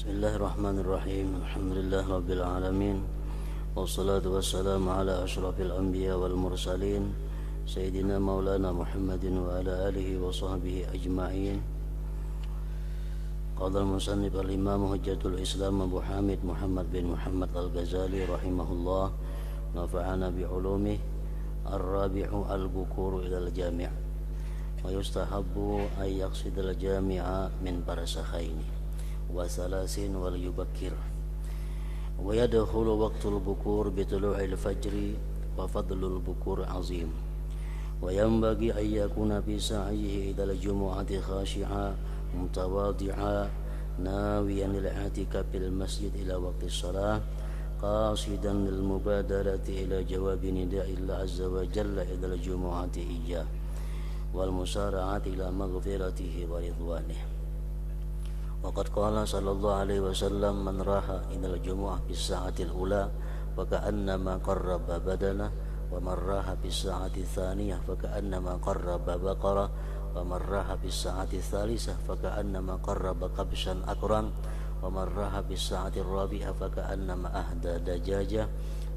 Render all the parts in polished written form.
Bismillahirrahmanirrahim. Alhamdulillah rabbil alamin. Wassalatu wassalamu ala asyrafil anbiya wal mursalin Sayyidina maulana Muhammadin wa ala alihi wa sahbihi ajma'in. Qala al-musannif al-imam hujjatul islam Abu Hamid Muhammad bin Muhammad al-Ghazali rahimahullah, nafa'ana bi'ulumih. Ar-rabi'u al-bukuru ila al-jami' wa yustahabbu ay yaqsidal jami'a min barsakhaini wa salasin wal yubakkir wa yadkhulu waqtul bukur bitulu'il fajri wa fadlul bukur azim wa yanbaghi an yakuna fi sa'ihi ila al-jumu'ati khashi'a mutawadi'a nawiyan lil-i'tikaf fil masjid ila waqti shalah qasidan lil mubadarati ila jawabi nida'illah azza wa jalla ila al-jumu'ati iyyah wal musara'ati ila maghfiratihi wa ridwanihi. Waqad qala sallallahu alaihi wasallam man raha ilal jumu'ah bis sa'atil ula fa ka'annama qarraba badana wa man raha bis sa'ati tsaniyah fa ka'annama qarraba baqara wa man raha bis sa'ati tsalisah fa ka'annama qarraba qabshan akran wa man raha bis sa'ati rabi'ah fa ka'annama ahda dajaja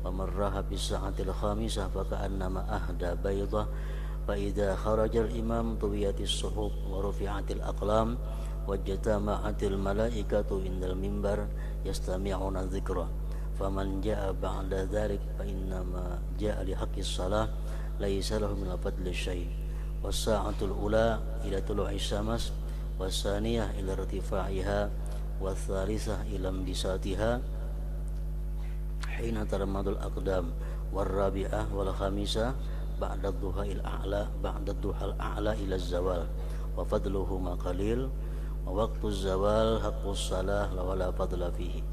wa man raha bis sa'atil khamisah fa ka'annama ahda baydah fa idza kharaja al imam tuwiyatis suhuf wa rufi'atil aqlam wajtama'atil malaikatu indal mimbar yastami'una dzikra faman jaa'a ba'da dzalik fa innama jaa'a li haqqis shalah laisa lahu min fadli syai' was sa'atul ula ila tulu'i syams was saniyah ila irtifa'iha was tsalisah ila imbisatiha hina tarmadul aqdam war rabi'ah wal khamisah ba'da dhuha'il a'la ba'da dhuhal a'la ila zawal wa fadluhu ma qalil waktu zawal haqqus salah wala fadla fihi.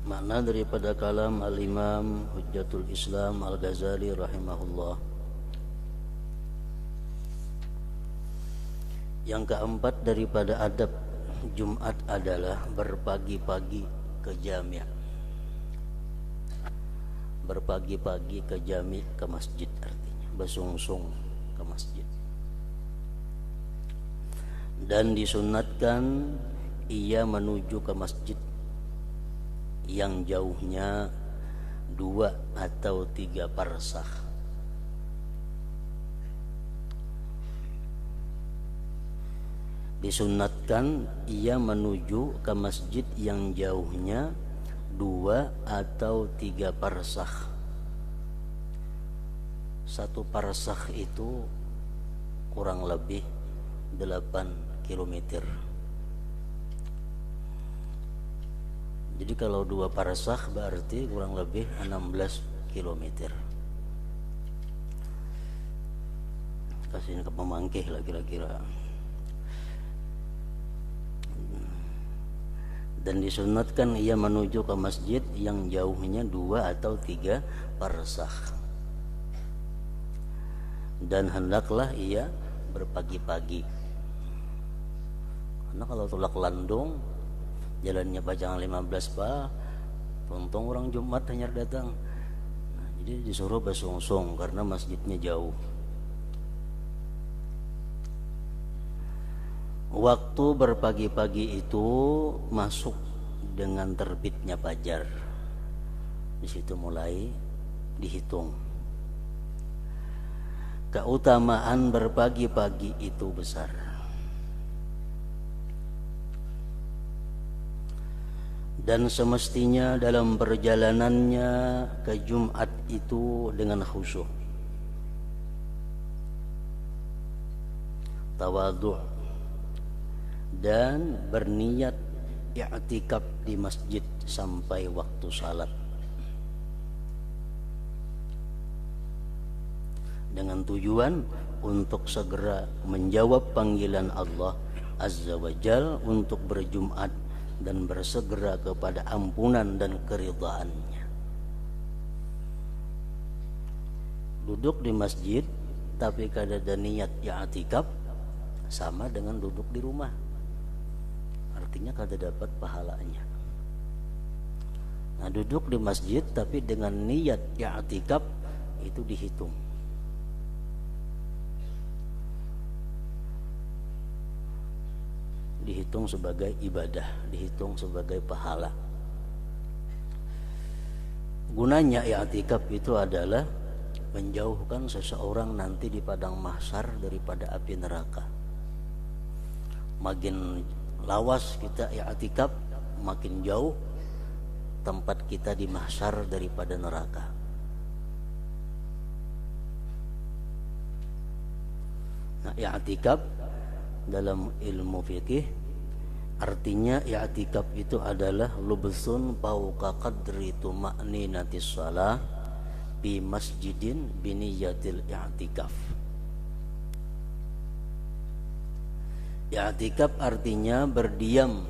Makna daripada kalam al-imam Hujjatul Islam al-Ghazali rahimahullah. Yang keempat daripada adab Jumat adalah berpagi-pagi ke jami'. Berpagi-pagi ke jami', ke masjid, artinya bersungsung ke masjid. Dan disunatkan ia menuju ke masjid yang jauhnya 2 atau 3 parsah. Disunatkan ia menuju ke masjid yang jauhnya 2 atau 3 parsah. 1 parsakh itu kurang lebih 8 km. Jadi kalau 2 parsakh berarti kurang lebih 16 km. Kasihin ke pemangkih lah kira-kira. Dan disunatkan ia menuju ke masjid yang jauhnya 2 atau 3 parsakh. Dan hendaklah ia berpagi-pagi, karena kalau tulak landung jalannya pajangan 15 pak, untung orang Jumat hanya datang. Nah, jadi disuruh bersungsung karena masjidnya jauh. Waktu berpagi-pagi itu masuk dengan terbitnya fajar. Di situ mulai dihitung. Keutamaan berpagi-pagi itu besar. Dan semestinya dalam perjalanannya ke Jumat itu dengan khusyuk, tawadhu' dan berniat i'tikaf di masjid sampai waktu salat, dengan tujuan untuk segera menjawab panggilan Allah Azza wa Jal untuk berjumat dan bersegera kepada ampunan dan keridhaannya. Duduk di masjid tapi kada ada niat i'tikaf sama dengan duduk di rumah, artinya kada dapat pahalanya. Nah, duduk di masjid tapi dengan niat i'tikaf itu dihitung. dihitung sebagai ibadah, dihitung sebagai pahala. Gunanya i'tikaf itu adalah menjauhkan seseorang nanti di padang mahsyar daripada api neraka. Makin lawas kita i'tikaf, makin jauh tempat kita di mahsyar daripada neraka. Nah, i'tikaf dalam ilmu fikih artinya i'tikaf itu adalah lubsun fauqa qadri tuma'ninatis shalah bi masjidin biniyatil i'tikaf. I'tikaf artinya berdiam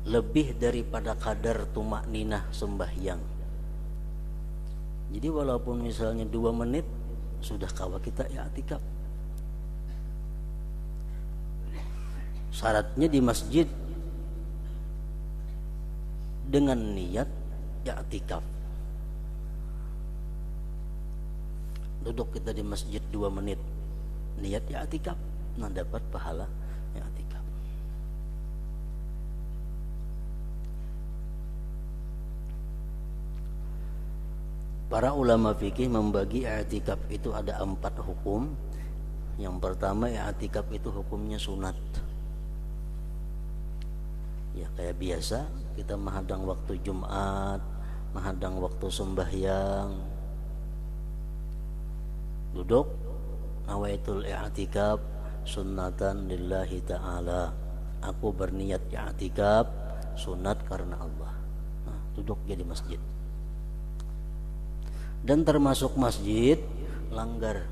lebih daripada kadar tumakninah sembahyang. Jadi walaupun misalnya 2 menit sudah kawa kita i'tikaf. Syaratnya di masjid dengan niat i'tikaf. Duduk kita di masjid 2 menit, niat i'tikaf, nah dapat pahala i'tikaf. Para ulama fikih membagi i'tikaf itu ada 4 hukum. Yang pertama, i'tikaf itu hukumnya sunat. Ya kayak biasa kita menghadang waktu Jumat, menghadang waktu sembahyang, duduk nawaitul i'tikaf sunnatan lillahi ta'ala. Aku berniat i'tikaf sunat karena Allah. Nah, duduk jadi masjid. Dan termasuk masjid langgar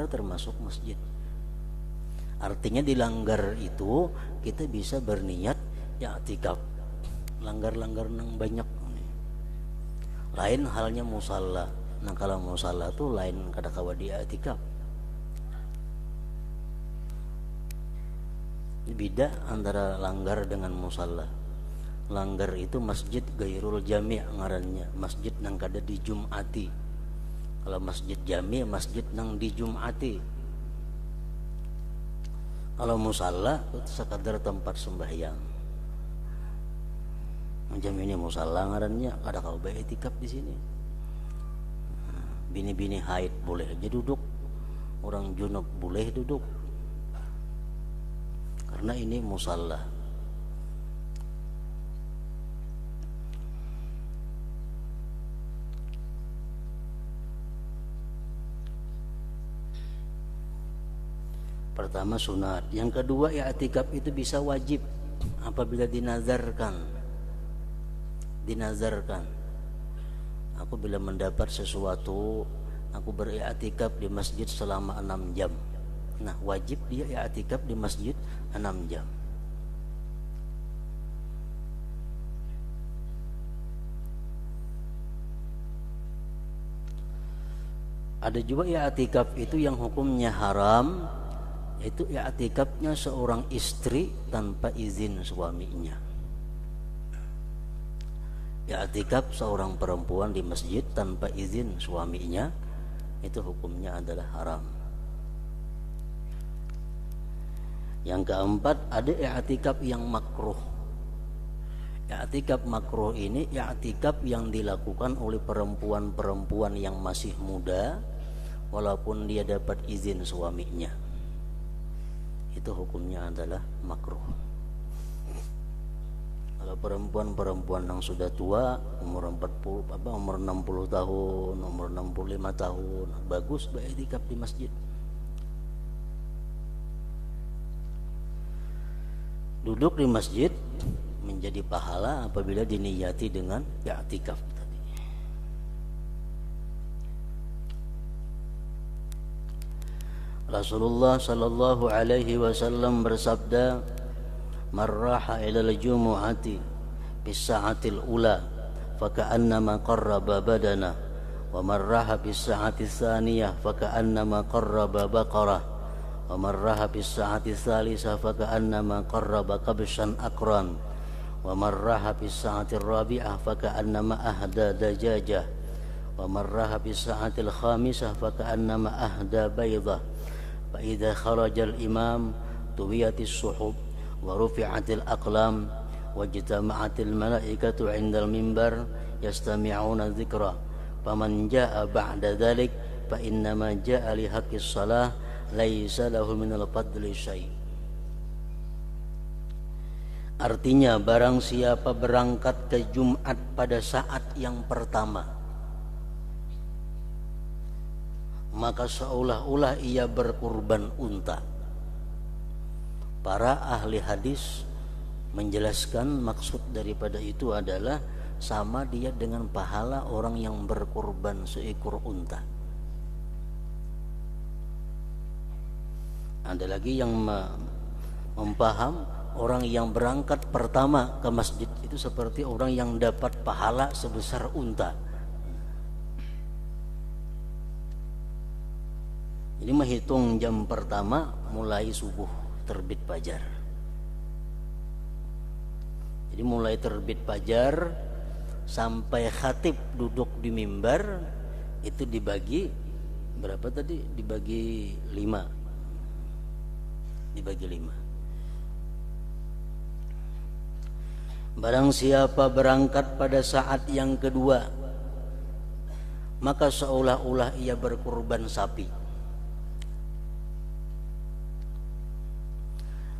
termasuk masjid. Artinya di langgar itu kita bisa berniat i'tikaf. Langgar-langgar nang banyak. Lain halnya musalla. Nah kalau musalla tuh lain kada kawa di i'tikaf. Beda antara langgar dengan musalla. Langgar itu masjid gairul jami' ngarannya, masjid nang kada di Jumati. Kalau masjid jami' masjid nang di Jumati. Kalau musalla itu sekadar tempat sembahyang. Macam ini musalla ngarannya, kada kau bae i'tikaf di sini. Bini-bini haid boleh aja duduk, orang junub boleh duduk. Karena ini musalla. Pertama sunat, yang kedua i'tikaf itu bisa wajib apabila dinazarkan. Aku bila mendapat sesuatu, aku beriktikaf di masjid selama 6 jam. Nah, wajib dia i'tikaf di masjid 6 jam. Ada juga i'tikaf itu yang hukumnya haram, yaitu i'tikafnya seorang istri tanpa izin suaminya. I'tikaf seorang perempuan di masjid tanpa izin suaminya, itu hukumnya adalah haram. Yang keempat, ada i'tikaf yang makruh. I'tikaf makruh ini i'tikaf yang dilakukan oleh perempuan-perempuan yang masih muda walaupun dia dapat izin suaminya. Itu hukumnya adalah makruh. Kalau perempuan-perempuan yang sudah tua, umur 60 tahun, umur 65 tahun, bagus beriktikaf di masjid. Duduk di masjid menjadi pahala apabila diniyati dengan i'tikaf tadi. Rasulullah sallallahu alaihi wasallam bersabda, "Man raha ila al-jumu'ati bis sa'atil ula faka'annama qarraba badana wa man raha bis sa'ati tsaniyah faka'annama qarraba baqarah wa man raha bis sa'ati tsalisah faka'annama qarraba kabshan aqran wa man raha bis sa'ati rabi'ah faka'annama ahda dajajah ومرها بالساعة الخامسة فكأنما أهدى بيضة فإذا خرج الإمام طويت الصحف ورفعت الأقلام واجتمعت الملائكة عند المنبر يستمعون الذكر فمن جاء بعد ذلك فإنما جاء لحق الصلاة ليس له من الفضل شيء. Artinya barang siapa berangkat ke Jumat pada saat yang pertama, maka seolah-olah ia berkurban unta. Para ahli hadis menjelaskan maksud daripada itu adalah sama dia dengan pahala orang yang berkurban seekor unta. Ada lagi yang mempaham orang yang berangkat pertama ke masjid itu seperti orang yang dapat pahala sebesar unta. Jadi menghitung jam pertama mulai subuh terbit fajar. Jadi mulai terbit fajar sampai khatib duduk di mimbar itu dibagi berapa tadi? Dibagi 5. Dibagi 5. Barang siapa berangkat pada saat yang kedua, maka seolah-olah ia berkurban sapi.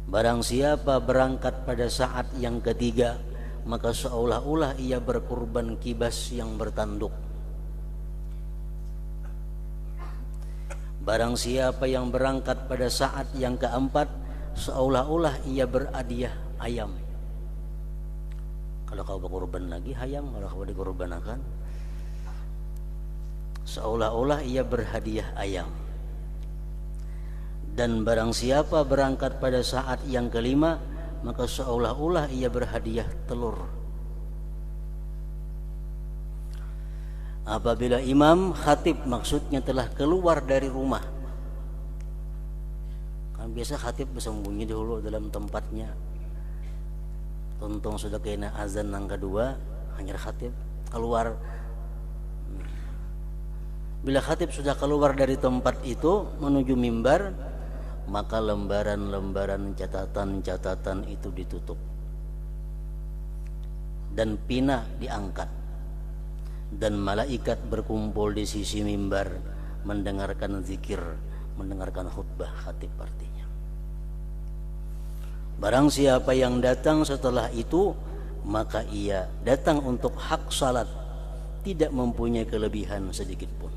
Barang siapa berangkat pada saat yang ketiga, maka seolah-olah ia berkurban kibas yang bertanduk. Barang siapa yang berangkat pada saat yang keempat, seolah-olah ia berhadiah ayam. Kalau kau berkorban lagi ayam, kalau kau dikorbanakan, seolah-olah ia berhadiah ayam. Dan barang siapa berangkat pada saat yang kelima, maka seolah-olah ia berhadiah telur. Apabila imam khatib maksudnya telah keluar dari rumah, kan biasa khatib bersembunyi dulu dalam tempatnya. Tuntung sudah kena azan yang kedua, hanya khatib keluar. Bila khatib sudah keluar dari tempat itu menuju mimbar, maka lembaran-lembaran catatan-catatan itu ditutup dan pina diangkat, dan malaikat berkumpul di sisi mimbar mendengarkan zikir, mendengarkan khutbah khatib artinya. Barang siapa yang datang setelah itu, maka ia datang untuk hak salat, tidak mempunyai kelebihan sedikit pun.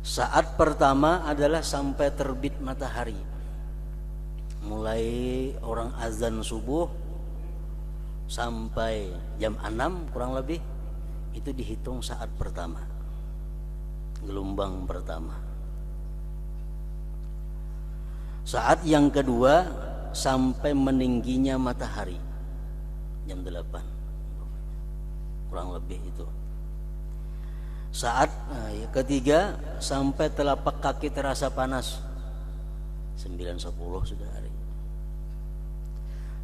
Saat pertama adalah sampai terbit matahari. Mulai orang azan subuh sampai jam 6 kurang lebih, itu dihitung saat pertama, gelombang pertama. Saat yang kedua sampai meningginya matahari jam 8 kurang lebih itu. Saat ketiga sampai telapak kaki terasa panas 9-10 sudah hari.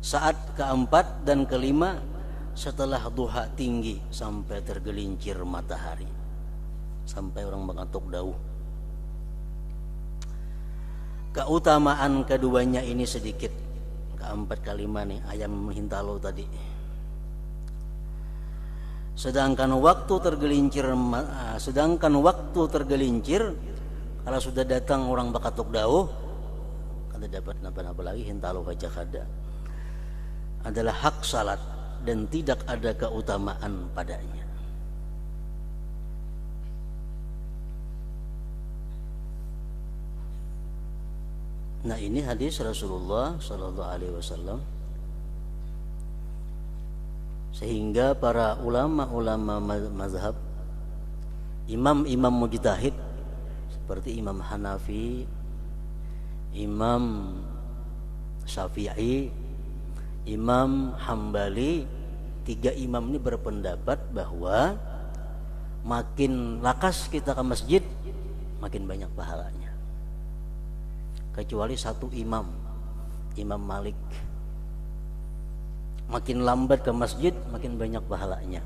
Saat keempat dan kelima setelah duha tinggi sampai tergelincir matahari, sampai orang mengantuk dauh. Keutamaan keduanya ini sedikit. Keempat kelima nih ayam hintalo tadi. Sedangkan waktu tergelincir kalau sudah datang orang bakatuk dauh, kada dapat napa-napa lagi hintalo baca kada, adalah hak salat dan tidak ada keutamaan padanya. Nah, ini hadis Rasulullah sallallahu alaihi wasallam, sehingga para ulama-ulama mazhab, imam-imam mujtahid seperti Imam Hanafi, Imam Syafi'i, Imam Hambali, tiga imam ini berpendapat bahwa makin lakas kita ke masjid, makin banyak pahalanya. Kecuali satu imam, Imam Malik, makin lambat ke masjid makin banyak pahalanya.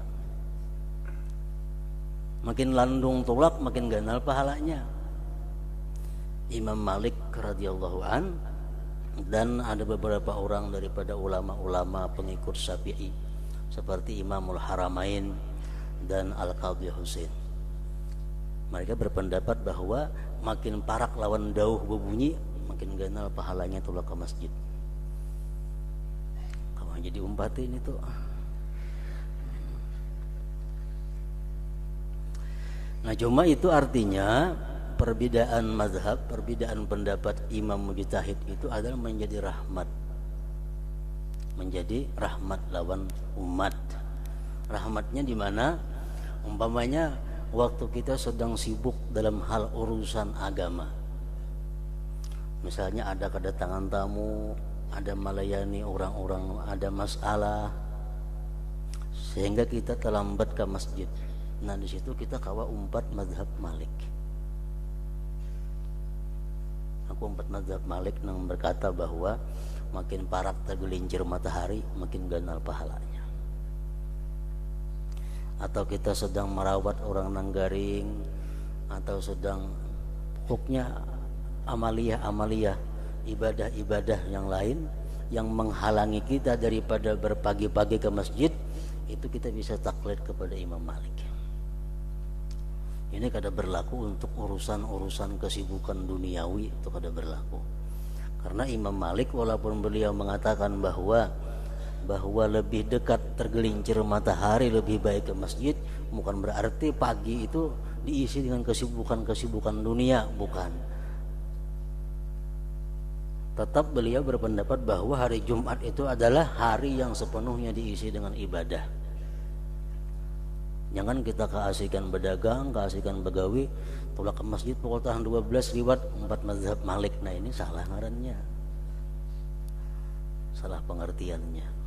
Makin landung tulak makin ganal pahalanya. Imam Malik radhiyallahu an dan ada beberapa orang daripada ulama-ulama pengikut Syafi'i seperti Imamul Haramain dan Al-Qadhi Husain. Mereka berpendapat bahwa makin parak lawan dauh bebunyi makin ganal pahalanya tulak ke masjid. Kamu jadi umpatin itu. Nah, cuma itu artinya perbedaan mazhab, perbedaan pendapat imam mujtahid itu adalah menjadi rahmat. Menjadi rahmat lawan umat. Rahmatnya di mana? Umpamanya waktu kita sedang sibuk dalam hal urusan agama. Misalnya ada kedatangan tamu, ada melayani orang-orang, ada masalah, sehingga kita terlambat ke masjid. Nah, di situ kita kawa umpat mazhab Malik. Aku umpat mazhab Malik yang berkata bahwa makin parak tergelincir matahari, makin ganal pahalanya. Atau kita sedang merawat orang nanggaring, atau sedang pokoknya amaliyah-amaliyah, ibadah-ibadah yang lain yang menghalangi kita daripada berpagi-pagi ke masjid, itu kita bisa taklid kepada Imam Malik. Ini kada berlaku untuk urusan-urusan kesibukan duniawi, itu kada berlaku. Karena Imam Malik walaupun beliau mengatakan bahwa lebih dekat tergelincir matahari lebih baik ke masjid, bukan berarti pagi itu diisi dengan kesibukan-kesibukan dunia, bukan. Tetap beliau berpendapat bahwa hari Jumat itu adalah hari yang sepenuhnya diisi dengan ibadah. Jangan kita keasikan berdagang, keasikan begawi, tulak ke masjid pukul tahun 12 liwat 4 mazhab Malik. Nah, ini salah ngarannya, salah pengertiannya.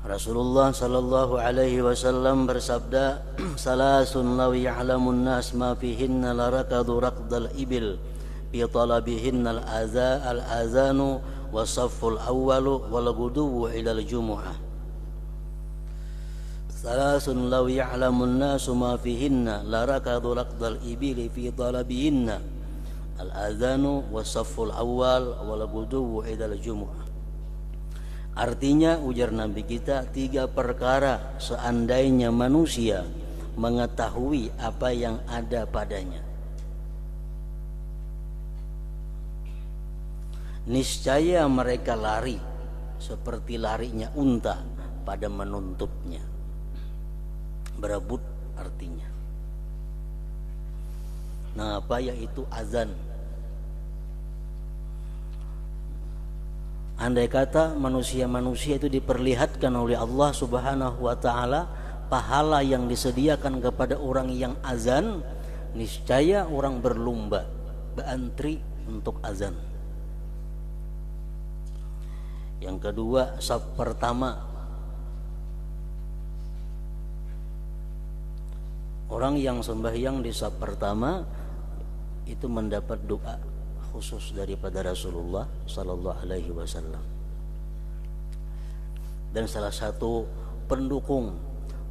Rasulullah sallallahu alaihi wasallam bersabda, salasun law ya'lamun nas ma fihinna larakadu raqdal ibil fi talabihinna al-azanu wasafful awwalu wal ghuduwu ila al-jumu'ah. Salasun law ya'lamun nasu ma fihinna larakadu raqdal ibili fi talabihinna al-azanu wasafful awwal wal ghuduwu ila al-jumu'ah. Artinya, ujar Nabi kita, 3 perkara seandainya manusia mengetahui apa yang ada padanya, niscaya mereka lari seperti larinya unta pada menuntutnya. Berebut artinya. Nah, apa yaitu azan? Andai kata manusia-manusia itu diperlihatkan oleh Allah Subhanahu wa taala pahala yang disediakan kepada orang yang azan, niscaya orang berlomba, berantri untuk azan. Yang kedua, saf pertama. Orang yang sembahyang di saf pertama itu mendapat doa khusus daripada Rasulullah sallallahu alaihi wasallam. Dan salah satu pendukung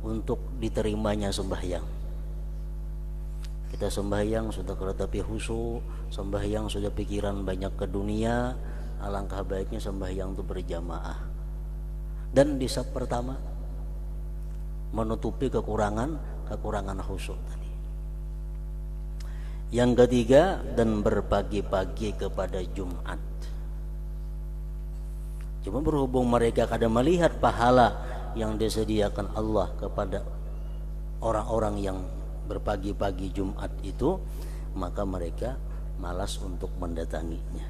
untuk diterimanya sembahyang. Kita sembahyang sudah keretapi khusyuk, sembahyang sudah pikiran banyak ke dunia, alangkah baiknya sembahyang itu berjamaah. Dan di saf pertama menutupi kekurangan khusyuk tadi. Yang ketiga, dan berpagi-pagi kepada Jumat. Cuma berhubung mereka kadang melihat pahala yang disediakan Allah kepada orang-orang yang berpagi-pagi Jumat itu, maka mereka malas untuk mendatanginya.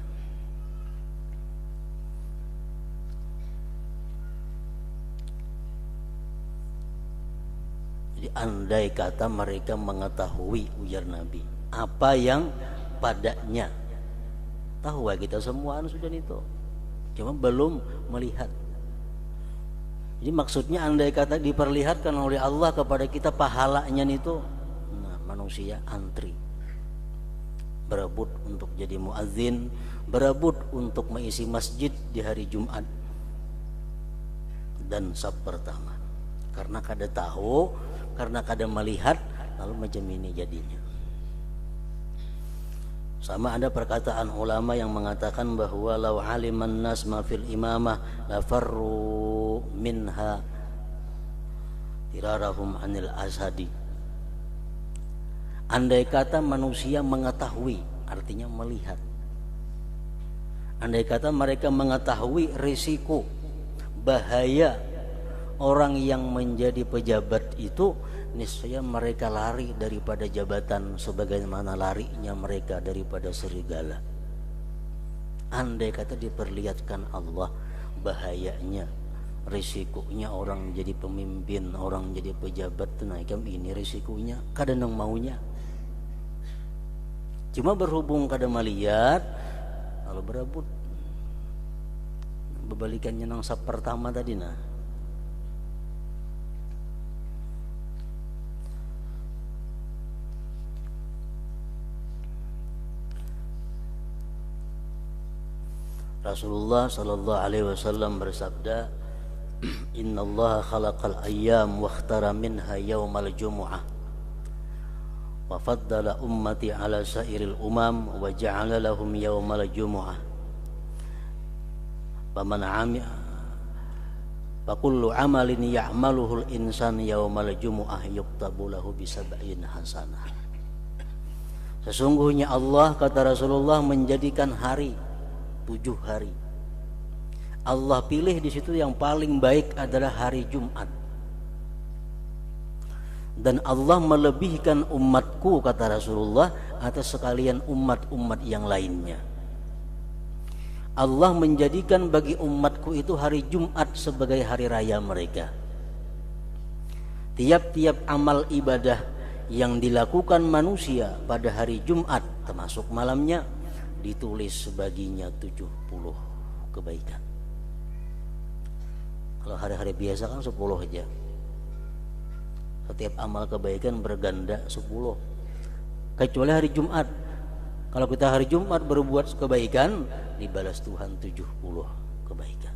Jadi andai kata mereka mengetahui, ujar Nabi, apa yang padanya. Tahu kita semua sudah itu, cuma belum melihat. Jadi maksudnya andai kata diperlihatkan oleh Allah kepada kita pahalanya itu, nah manusia antri berebut untuk jadi muadzin, berebut untuk mengisi masjid di hari Jumat dan sab pertama. Karena kada tahu, karena kada melihat, lalu macam ini jadinya. Sama ada perkataan ulama yang mengatakan bahwa law aliman nas ma fil imamah la farru minha tirarahum anil asadi. Andai kata manusia mengetahui, artinya melihat. Andai kata mereka mengetahui risiko, bahaya orang yang menjadi pejabat itu, niscaya mereka lari daripada jabatan sebagaimana larinya mereka daripada serigala. Andai kata diperlihatkan Allah bahayanya, risikonya orang jadi pemimpin, orang jadi pejabat, tenaga ini risikonya, kadang maunya. Cuma berhubung kada melihat, lalu berebut. Berbalikannya nang sab pertama tadi nah. Rasulullah sallallahu alaihi wasallam bersabda, "Innallaha khalaqal ayyam wa ikhtara minha yaumal jumu'ah. Wa faddala ummati ala sairil umam wa ja'ala lahum yaumal jumu'ah. Faman 'amila fa kullu 'amalin ya'maluhul insan yaumal jumu'ah yuktabu lahu bi sab'in hasanah." Sesungguhnya Allah, kata Rasulullah, menjadikan hari 7 hari. Allah pilih di situ yang paling baik adalah hari Jumat. Dan Allah melebihkan umatku, kata Rasulullah, atas sekalian umat-umat yang lainnya. Allah menjadikan bagi umatku itu hari Jumat sebagai hari raya mereka. Tiap-tiap amal ibadah yang dilakukan manusia pada hari Jumat, termasuk malamnya, ditulis baginya 70 kebaikan. Kalau hari-hari biasa kan 10 aja. Setiap amal kebaikan berganda 10. Kecuali hari Jumat. Kalau kita hari Jumat berbuat kebaikan, dibalas Tuhan 70 kebaikan.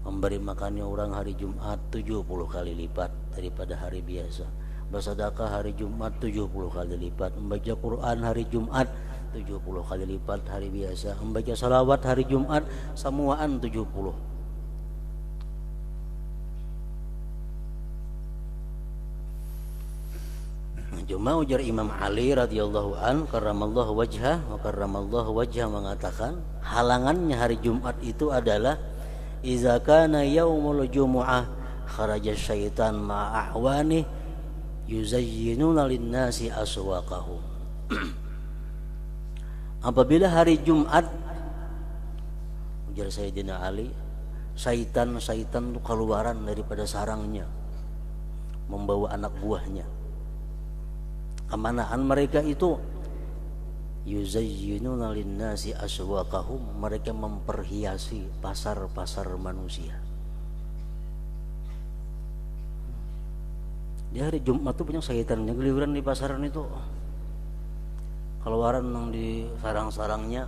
Memberi makannya orang hari Jumat 70 kali lipat daripada hari biasa. Bersedekah hari Jumat 70 kali lipat. Membaca Quran hari Jumat 70 kali lipat hari biasa. Membaca salawat hari Jumat semuaan 70. Cuma ujar Imam Ali radhiyallahu an karramallahu wajhah wa karramallahu wajhah mengatakan, halangannya hari Jumat itu adalah iza kana yaumul jumu'ah kharaja syaitan ma'ahwani yuzayyinuna lin-nasi aswaqahum. Apabila hari Jumat, ujar Sayyidina Ali, syaitan itu keluaran daripada sarangnya, membawa anak buahnya. Kemanaan mereka itu yuzayyinuna lin-nasi aswaqahum, mereka memperhiasi pasar-pasar manusia. Di hari Jumat itu punya syaitan yang geliweran di pasaran itu. Keluaran yang di sarang-sarangnya,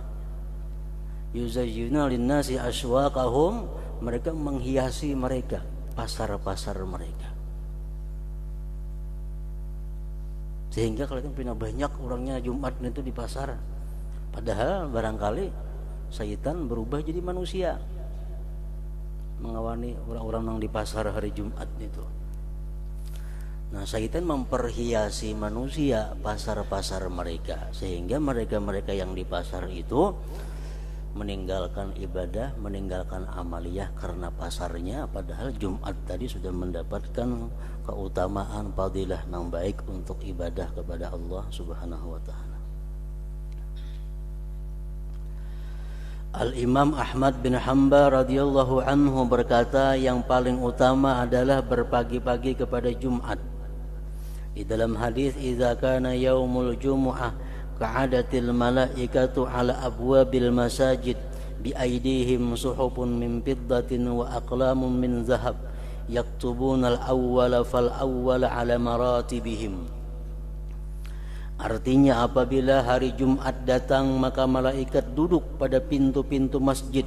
yuzayyinuna lin-nasi aswaqahum, mereka menghiasi mereka, pasar-pasar mereka. Sehingga kelihatan punya banyak orangnya Jumat itu di pasar. Padahal barangkali syaitan berubah jadi manusia, mengawani orang-orang yang di pasar hari Jumat itu. Nah, syaitan memperhiasi manusia, pasar-pasar mereka, sehingga mereka-mereka yang di pasar itu meninggalkan ibadah, meninggalkan amaliyah karena pasarnya, padahal Jumat tadi sudah mendapatkan keutamaan fadilah yang baik untuk ibadah kepada Allah Subhanahu wa taala. Al-Imam Ahmad bin Hanbal radhiyallahu anhu berkata, yang paling utama adalah berpagi-pagi kepada Jumat. Di dalam hadis, idza kana yaumul jumu'ah ka'adatil malaikatu ala abwabil masajid bi aydihim suhufun min fiddatin wa aqlamun min zahab yaktubuna al-awwala fal awwala ala maratibihim. Artinya apabila hari Jumat datang, maka malaikat duduk pada pintu-pintu masjid.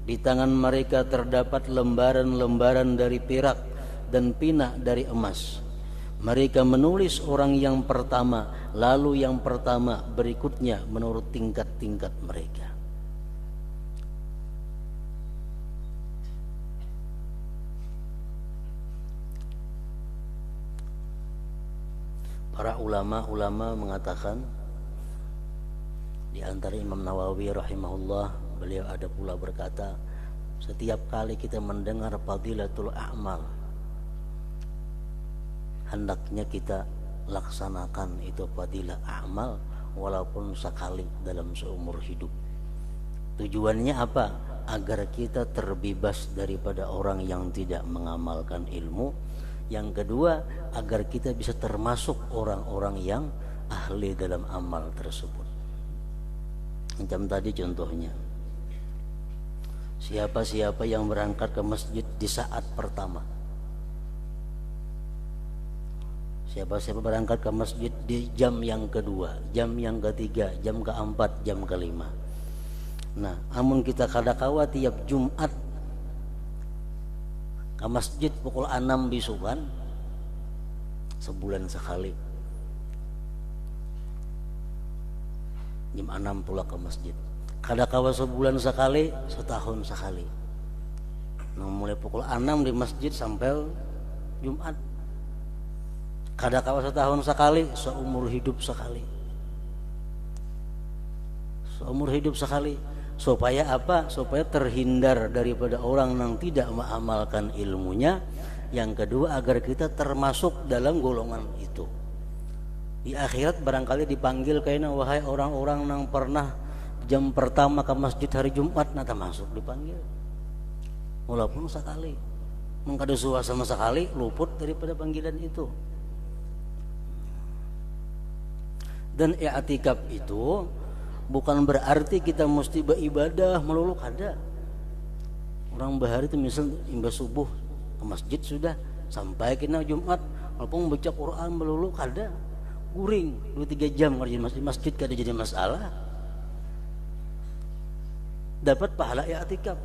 Di tangan mereka terdapat lembaran-lembaran dari perak dan pinak dari emas. Mereka menulis orang yang pertama, lalu yang pertama, berikutnya menurut tingkat-tingkat mereka. Para ulama mengatakan, di antara Imam Nawawi rahimahullah, beliau ada pula berkata, setiap kali kita mendengar fadilatul a'mal, hendaknya kita laksanakan itu fadilah amal walaupun sekali dalam seumur hidup. Tujuannya apa? Agar kita terbebas daripada orang yang tidak mengamalkan ilmu. Yang kedua, agar kita bisa termasuk orang-orang yang ahli dalam amal tersebut. Macam tadi contohnya, siapa-siapa yang berangkat ke masjid di saat pertama, siapa-siapa berangkat ke masjid di jam yang kedua, jam yang ketiga, jam keempat, jam kelima. Nah, amun kita kadakawa tiap Jumat ke masjid pukul 6 bisukan, sebulan sekali. Jam 6 pula ke masjid. Kadakawa sebulan sekali, setahun sekali. Nah, mulai pukul 6 di masjid sampai Jumat. Kadakawa setahun sekali, seumur hidup sekali. Seumur hidup sekali. Supaya apa? Supaya terhindar daripada orang yang tidak mengamalkan ilmunya. Yang kedua, agar kita termasuk dalam golongan itu. Di akhirat barangkali dipanggil kayaknya, wahai orang-orang yang pernah jam pertama ke masjid hari Jumat, nata masuk dipanggil. Walaupun sekali, mengkadu sama sekali, luput daripada panggilan itu. Dan i'tikaf itu bukan berarti kita mesti beribadah melulu, kada. Orang bahari itu misal imbas subuh ke masjid sudah sampai kena Jumat, walaupun baca Quran melulu, kada. Guring 2-3 jam kerja di masjid kada jadi masalah. Dapat pahala i'tikaf.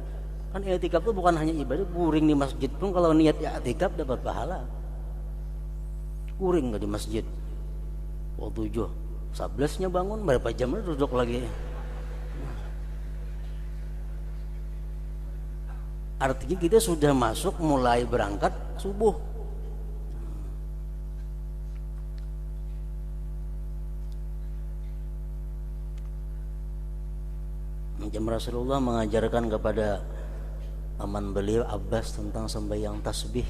Kan i'tikaf itu bukan hanya ibadah, guring di masjid pun kalau niat i'tikaf dapat pahala. Guring di masjid. Waktu 11-nya bangun, berapa jam duduk lagi. Artinya kita sudah masuk, mulai berangkat subuh. Macam Rasulullah mengajarkan kepada paman beliau Abbas tentang sembahyang tasbih.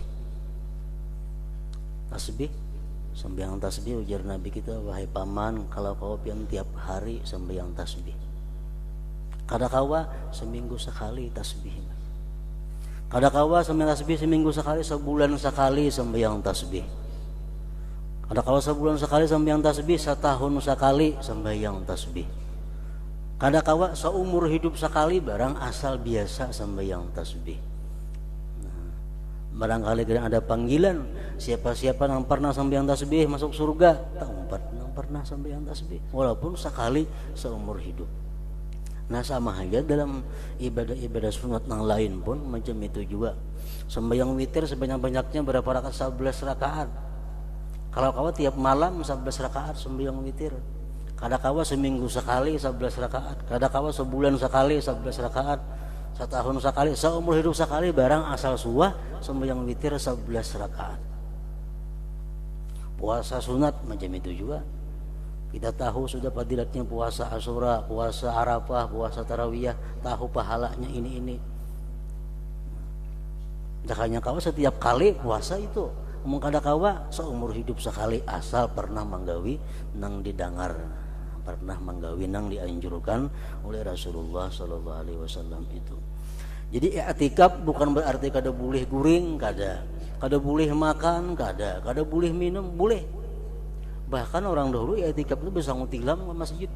Sembahyang tasbih, ujar Nabi kita, wahai paman, kalau kau pian tiap hari sembahyang tasbih. Kadakawa seminggu sekali tasbih. Kadakawa sembahyang tasbih seminggu sekali, sebulan sekali sembahyang tasbih. Kadakawa sebulan sekali sembahyang tasbih, setahun sekali sembahyang tasbih. Kadakawa seumur hidup sekali, barang asal biasa sembahyang tasbih. Barangkali kadang ada panggilan, siapa-siapa yang pernah sembahyang tasbih masuk surga. Tak umpat yang pernah sembahyang tasbih, walaupun sekali seumur hidup. Nah, sama aja dalam ibadah-ibadah sunat yang lain pun macam itu juga. Sembahyang witir sebanyak-banyaknya berapa rakaat? 11 rakaat. Kalau kawa tiap malam 11 rakaat sembahyang witir. Kadakawa seminggu sekali 11 rakaat. Kadakawa sebulan sekali 11 rakaat. Setahun sekali, seumur hidup sekali, barang asal suah sembahyang witir 11 rakaat. Puasa sunat macam itu juga. Kita tahu sudah fadilatnya puasa Asyura, puasa Arafah, puasa Tarawiyah, tahu pahalanya ini. Dakanya kawa setiap kali puasa itu, omong kada kawa seumur hidup sekali, asal pernah menggawi nang didangar, pernah menggawi nang dianjurkan oleh Rasulullah sallallahu alaihi wasallam itu. Jadi i'tikaf bukan berarti kada boleh guring, kada boleh makan, kada boleh minum, boleh. Bahkan orang dahulu i'tikaf itu bisa ngutilam ke masjid.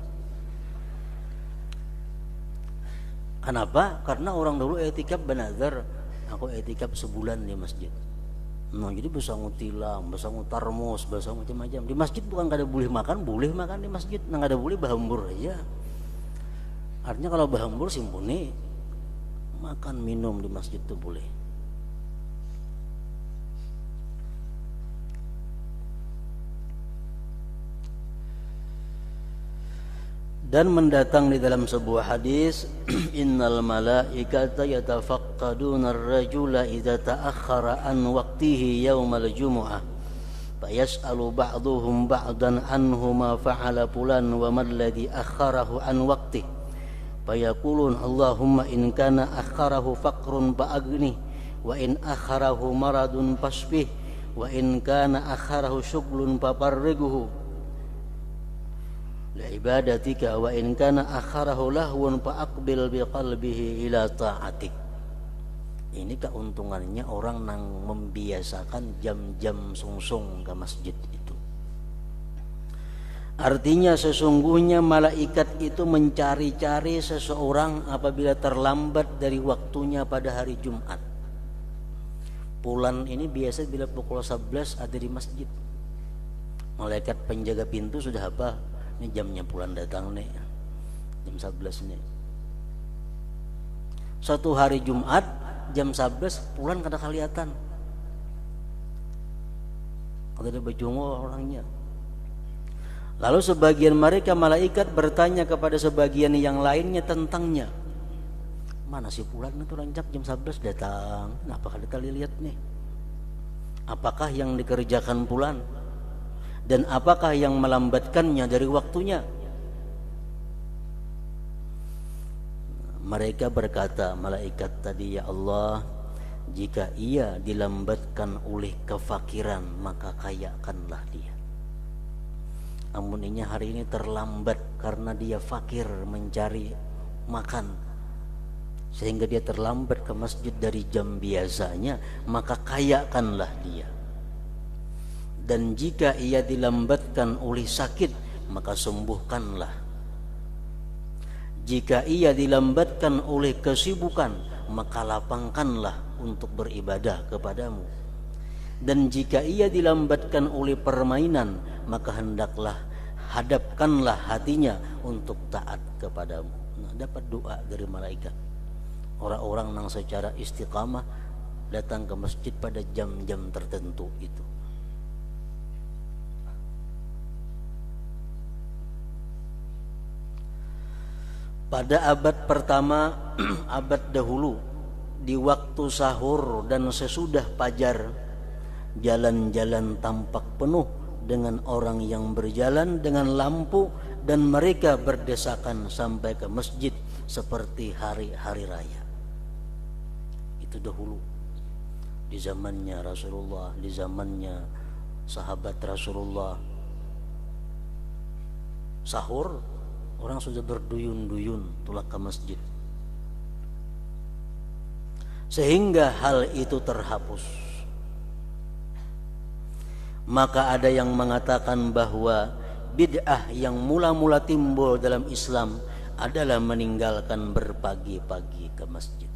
Kenapa? Karena orang dahulu i'tikaf benazar, aku i'tikaf sebulan di masjid. Nah, jadi besangu tilang, besangu tarmus, besangu macam-macam. Di masjid bukan kada boleh makan di masjid. Nah, kada boleh bahambur aja. Artinya kalau bahambur simpuni, makan minum di masjid itu boleh. Dan mendatang di dalam sebuah hadis, innal malaikata yatafaqqaduna ar-rajula idza ta'akhkhara an waqtihi yaumal jumu'ah fayas'alu ba'dhuhum ba'dan anhu ma fa'ala fulan wa man ladzi akhkharahu an waqtihi fayaqulun Allahumma in kana akhkharahu faqrun fa'agni wa in akhkharahu maradun fasbih wa in kana akhkharahu syughlun faparrighu la ibadatika wa in kana akharahu lahwun fa aqbil biqalbihi ila ta'atik. Ini keuntungannya orang nang membiasakan jam-jam sungsung ke masjid itu. Artinya sesungguhnya malaikat itu mencari-cari seseorang apabila terlambat dari waktunya pada hari Jumat. Pulan ini biasa bila pukul 11 ada di masjid. Malaikat penjaga pintu sudah apa? Ini jamnya pulang datang nih, jam 11 nih. Suatu hari Jumat jam 11 pulang kada kelihatan, kada ada bejungo orangnya. Lalu sebagian mereka malaikat bertanya kepada sebagian yang lainnya tentangnya. Mana si pulang itu rancak jam 11 datang, kenapa kada lihat nih? Apakah yang dikerjakan pulang? Dan apakah yang melambatkannya dari waktunya? Mereka berkata, malaikat tadi, ya Allah, jika ia dilambatkan oleh kefakiran maka kayakanlah dia. Amuninya hari ini terlambat karena dia fakir mencari makan, sehingga dia terlambat ke masjid dari jam biasanya, maka kayakanlah dia. Dan jika ia dilambatkan oleh sakit maka sembuhkanlah. Jika ia dilambatkan oleh kesibukan maka lapangkanlah untuk beribadah kepadamu. Dan jika ia dilambatkan oleh permainan maka hendaklah hadapkanlah hatinya untuk taat kepadamu. Nah, dapat doa dari malaikat. Orang-orang yang secara istiqamah datang ke masjid pada jam-jam tertentu itu. Pada abad pertama, abad dahulu, di waktu sahur dan sesudah fajar, jalan-jalan tampak penuh dengan orang yang berjalan dengan lampu dan mereka berdesakan sampai ke masjid seperti hari-hari raya. Itu dahulu, di zamannya Rasulullah, di zamannya sahabat Rasulullah. Sahur orang sudah berduyun-duyun tulak ke masjid, sehingga hal itu terhapus. Maka ada yang mengatakan bahwa bid'ah yang mula-mula timbul dalam Islam adalah meninggalkan berpagi-pagi ke masjid.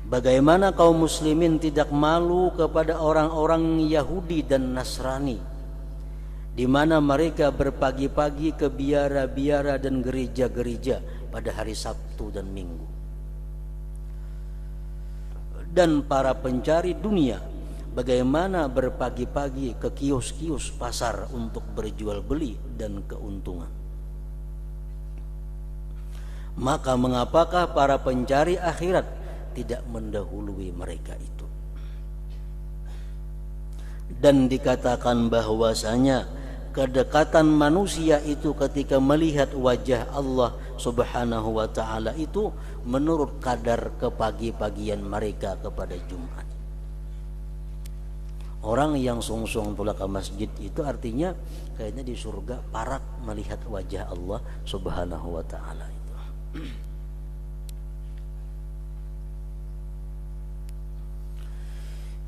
Bagaimana kaum muslimin tidak malu kepada orang-orang Yahudi dan Nasrani, di mana mereka berpagi-pagi ke biara-biara dan gereja-gereja pada hari Sabtu dan Minggu. Dan para pencari dunia, bagaimana berpagi-pagi ke kios-kios pasar untuk berjual beli dan keuntungan. Maka mengapakah para pencari akhirat tidak mendahului mereka itu? Dan dikatakan bahwasanya kedekatan manusia itu ketika melihat wajah Allah Subhanahu wa ta'ala itu menurut kadar kepagi-pagian mereka kepada Jumat. Orang yang sungsung tulak ke masjid itu artinya kayaknya di surga parak melihat wajah Allah Subhanahu wa ta'ala itu.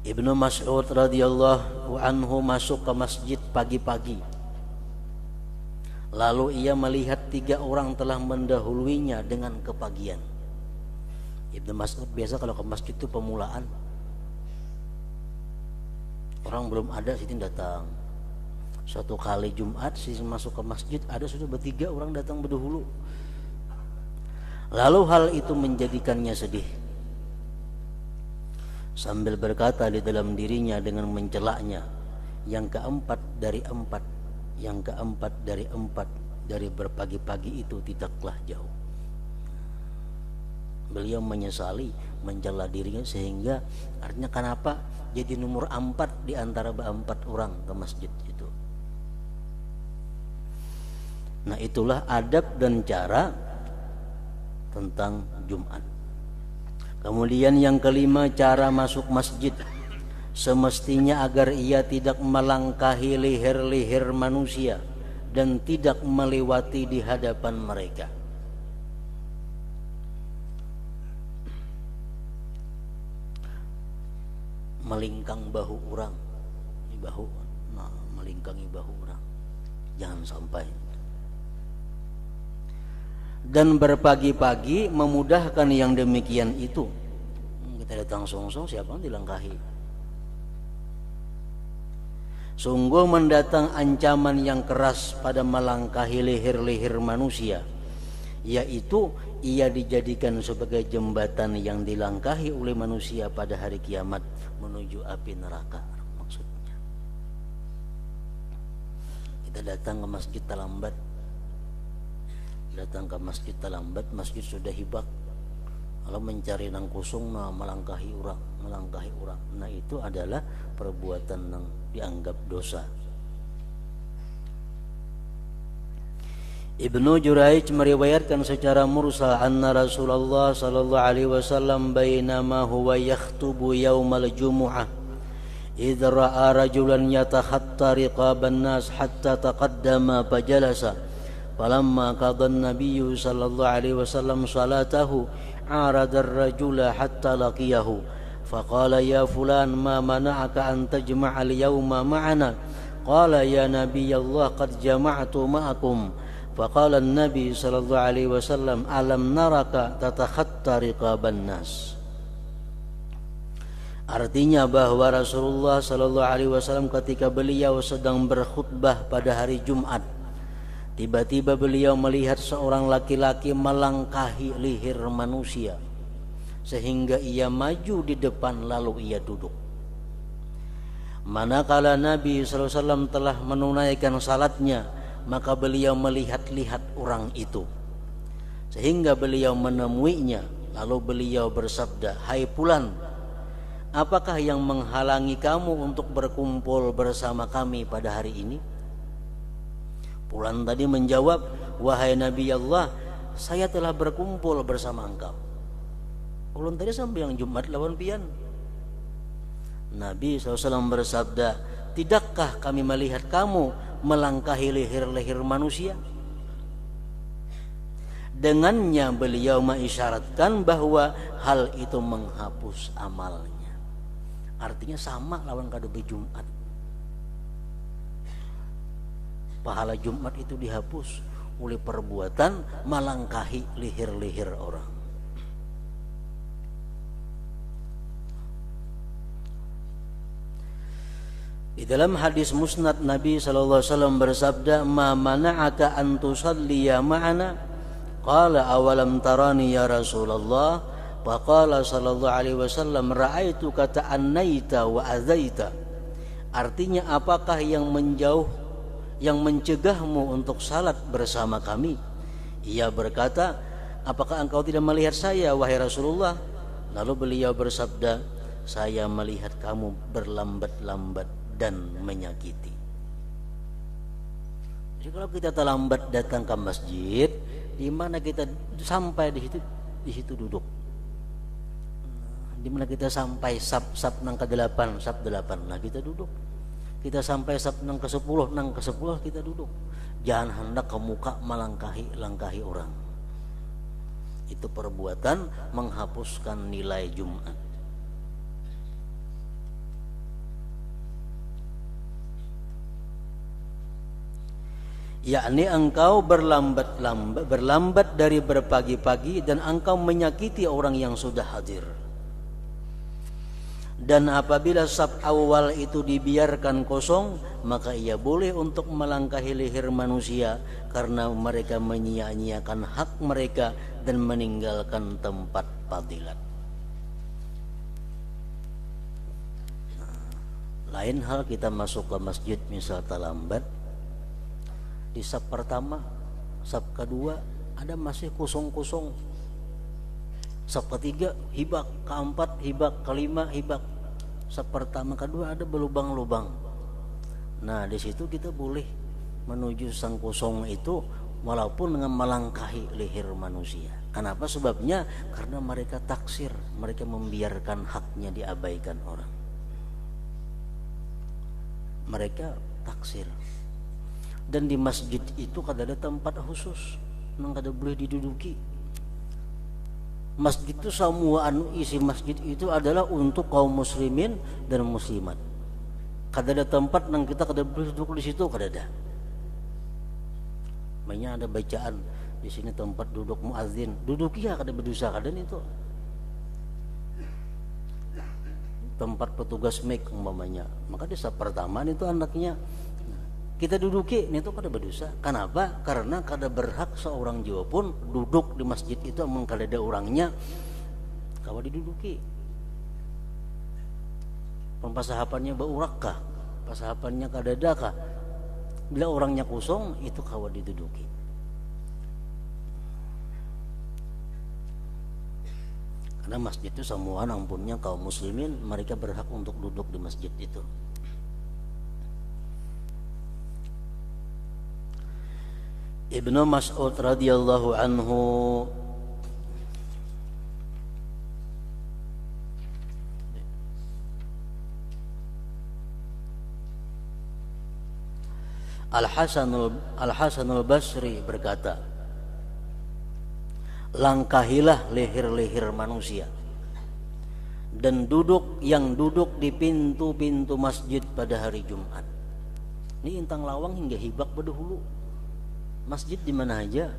Ibnu Mas'ud radhiyallahu anhu masuk ke masjid pagi-pagi. Lalu ia melihat 3 orang telah mendahuluinya dengan kepagian. Ibnu Mas'ud biasa kalau ke masjid itu pemulaan, Orang belum ada Siti datang. Suatu kali Jumat Siti masuk ke masjid, ada sudah bertiga orang datang berdahulu. Lalu hal itu menjadikannya sedih. Sambil berkata di dalam dirinya dengan mencelaknya, yang keempat dari empat, yang keempat dari empat dari berpagi-pagi itu tidaklah jauh. Beliau menyesali, mencela dirinya, sehingga artinya kenapa jadi nomor 4 di antara 4 orang ke masjid itu. Nah, itulah adab dan cara tentang Jumat. Kemudian yang kelima, cara masuk masjid. Semestinya agar ia tidak melangkahi leher-leher manusia dan tidak melewati di hadapan mereka. Melingkang bahu orang, melingkangi bahu orang, jangan sampai. Dan berpagi-pagi memudahkan yang demikian itu. Kita datang song-song, siapa yang dilangkahi? Sungguh mendatang ancaman yang keras pada melangkahi leher-leher manusia, yaitu ia dijadikan sebagai jembatan yang dilangkahi oleh manusia pada hari kiamat menuju api neraka. Maksudnya kita datang ke masjid terlambat, masjid sudah hibak, kalau mencari nang kusung melangkahi orang. Nah, itu adalah perbuatan yang dianggap dosa. Ibnu Jurayj meriwayatkan secara mursal anna Rasulullah sallallahu alaihi wasallam bainama huwa yakhutubu yaumal jumu'ah idh ra'a rajulan yatakhatta riqaban nas hatta taqaddama fajalasa falamma qada an-nabiyyu sallallahu alaihi wasallam salatahu arada ar-rajula hatta laqiyahu faqala ya fulan ma mana'aka an tajma'a al-yawma ma'ana qala ya nabiyallah qad jama'tu ma'akum. Faqala an-nabi sallallahu alaihi wasallam alam naraka tatakhatta riqaban nas. Artinya bahwa Rasulullah sallallahu alaihi wasallam ketika beliau sedang berkhutbah pada hari Jumat, tiba-tiba beliau melihat seorang laki-laki melangkahi leher manusia sehingga ia maju di depan lalu ia duduk. Manakala Nabi sallallahu alaihi wasallam telah menunaikan salatnya, maka beliau melihat-lihat orang itu sehingga beliau menemuinya, lalu beliau bersabda, "Hai fulan, apakah yang menghalangi kamu untuk berkumpul bersama kami pada hari ini?" Fulan tadi menjawab, "Wahai Nabi Allah, saya telah berkumpul bersama engkau." Fulan tadi sampai yang Jumat lawan pian. Nabi SAW bersabda, "Tidakkah kami melihat kamu melangkahi leher-leher manusia?" Dengannya beliau mengisyaratkan bahwa hal itu menghapus amalnya. Artinya sama lawan kado Jumat. Pahala Jumat itu dihapus oleh perbuatan melangkahi leher-leher orang. Di dalam hadis musnad Nabi sallallahu alaihi wasallam bersabda, "Ma mana'aka an tusalliya ma'ana?" Qala awalam tarani ya Rasulullah? Faqala sallallahu alaihi wasallam, "Ra'aituka ta'annaita wa azaita." Artinya, apakah yang mencegahmu untuk salat bersama kami? Ia berkata, "Apakah engkau tidak melihat saya wahai Rasulullah?" Lalu beliau bersabda, "Saya melihat kamu berlambat-lambat dan menyakiti." Jadi kalau kita terlambat datang ke masjid, di mana kita sampai di situ duduk. Di mana kita sampai sab nang ke-8, sab 8, nah kita duduk. Kita sampai sab nang ke-10, nang ke-10 kita duduk. Jangan hendak ke muka melangkahi orang. Itu perbuatan menghapuskan nilai Jumat. Yakni engkau berlambat dari berpagi-pagi dan engkau menyakiti orang yang sudah hadir. Dan apabila saf awal itu dibiarkan kosong, maka ia boleh untuk melangkahi leher manusia karena mereka menyia-nyiakan hak mereka dan meninggalkan tempat fadilat. Lain hal kita masuk ke masjid misal terlambat, di saf pertama, saf kedua ada masih kosong-kosong, saf ketiga hibak, keempat hibak, kelima hibak, saf pertama kedua ada berlubang-lubang. Nah di situ kita boleh menuju sang kosong itu walaupun dengan melangkahi leher manusia. Kenapa? Sebabnya karena mereka taksir, mereka membiarkan haknya diabaikan orang. Mereka taksir. Dan di masjid itu kada ada tempat khusus nang kada boleh diduduki. Masjid itu semua isi masjid itu adalah untuk kaum muslimin dan muslimat. Kada ada tempat nang kita kada boleh duduk di situ, kada ada. Banyak ada bacaan di sini tempat duduk muadzin, duduki ya kada berdosa kada itu. Tempat petugas mik umpamanya, maka di saf pertama itu anaknya kita duduki itu kada berdosa. Kenapa? Karena kada berhak seorang jiwa pun duduk di masjid itu amang kada ada orangnya kawa diduduki. Pasahapannya baurak kah? Pasahapannya kada ada kah? Bila orangnya kosong itu kawa diduduki. Karena masjid itu semua ampunnya kaum muslimin, mereka berhak untuk duduk di masjid itu. Ibnu Mas'ud radhiyallahu anhu Al-Hasanul Basri berkata, langkahilah leher-leher manusia dan yang duduk di pintu-pintu masjid pada hari Jumat. Ini intang lawang hingga hibak berdahulu. Masjid di mana aja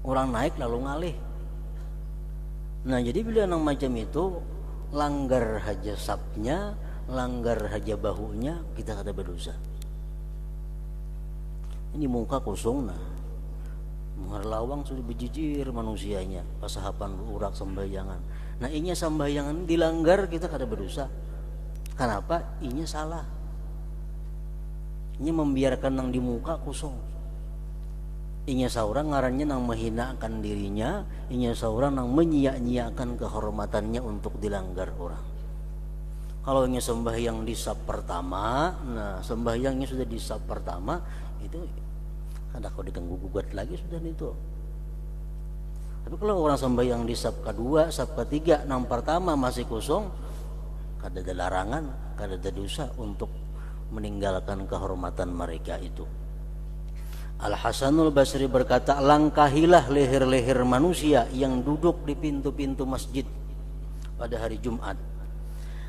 orang naik lalu ngalih. Nah jadi bila nang macam itu langgar haja sapnya, langgar haja bahunya, kita kada berdosa. Ini muka kosong nah, muhar lawang sudah bejijir manusianya, pasahapan urak sembayangan. Nah inya sembayangan dilanggar kita kada berdosa. Kenapa? Inya salah. Inya membiarkan nang di muka kosong. Inya seorang ngarannya nang menghinakan dirinya, inya seorang nang menyia-nyiakan kehormatannya untuk dilanggar orang. Kalau inya sembahyang di saf pertama, nah sembahyangnya sudah di saf pertama itu kada kau diganggu gugat lagi sudah itu. Tapi kalau orang sembahyang di saf kedua, saf ketiga, nang pertama masih kosong, kada ada larangan, kada ada dosa untuk meninggalkan kehormatan mereka itu. Al-Hasanul Basri berkata, langkahilah leher-leher manusia yang duduk di pintu-pintu masjid pada hari Jumat,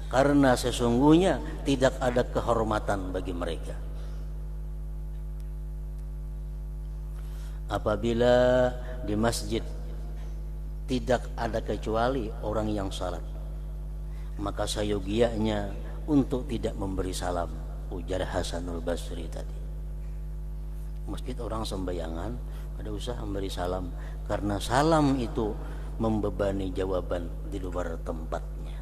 karena sesungguhnya tidak ada kehormatan bagi mereka. Apabila di masjid tidak ada kecuali orang yang salat, maka sayogianya untuk tidak memberi salam, ujar Hasanul Basri tadi. Masjid orang sembayangan ada usaha memberi salam, karena salam itu membebani jawaban di luar tempatnya.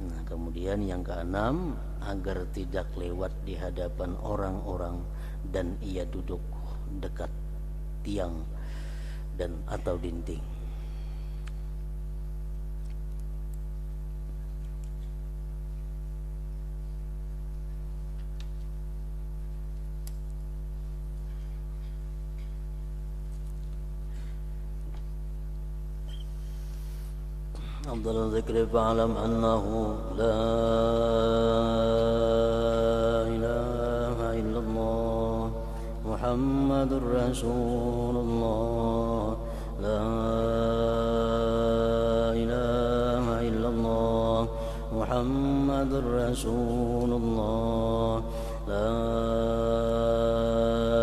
Nah, kemudian yang keenam, agar tidak lewat di hadapan orang-orang dan ia duduk dekat tiang dan atau dinding. أفضل الذكر فاعلم أنه لا إله إلا الله محمد رسول الله لا إله إلا الله محمد رسول الله لا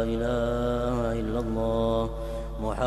إله إلا الله محمد